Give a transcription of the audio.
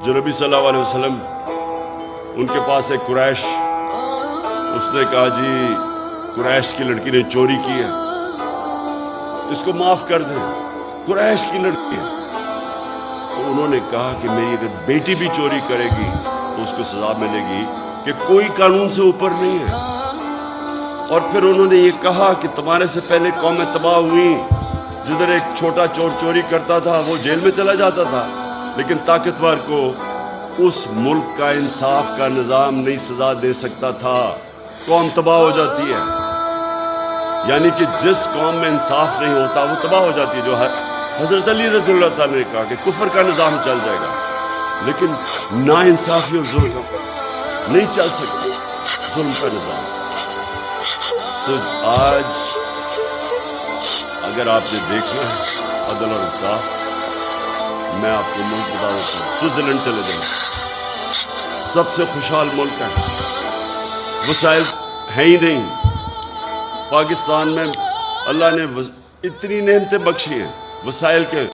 جو نبی صلی اللہ علیہ وسلم ان کے پاس ایک قریش، اس نے کہا جی قریش کی لڑکی نے چوری کی ہے، اس کو معاف کر دیں، قریش کی لڑکی ہے۔ تو انہوں نے کہا کہ میری اگر بیٹی بھی چوری کرے گی تو اس کو سزا ملے گی کہ کوئی قانون سے اوپر نہیں ہے۔ اور پھر انہوں نے یہ کہا کہ تمہارے سے پہلے قومیں تباہ ہوئی، جدھر ایک چھوٹا چور چوری کرتا تھا وہ جیل میں چلا جاتا تھا، لیکن طاقتور کو اس ملک کا انصاف کا نظام نہیں سزا دے سکتا تھا، قوم تباہ ہو جاتی ہے۔ یعنی کہ جس قوم میں انصاف نہیں ہوتا وہ تباہ ہو جاتی ہے۔ جو حضرت علی رضی اللہ تعالیٰ نے کہا کہ کفر کا نظام چل جائے گا، لیکن نا انصافی اور ظلم نہیں چل سکتا، ظلم کا نظام۔ آج اگر آپ نے دیکھنا ہے عدل اور انصاف، میں آپ کو ملک بتا دیتا ہوں، سوئٹزرلینڈ چلے جائیں، سب سے خوشحال ملک ہے، وسائل ہیں ہی نہیں۔ پاکستان میں اللہ نے اتنی نعمتیں بخشی ہیں وسائل کے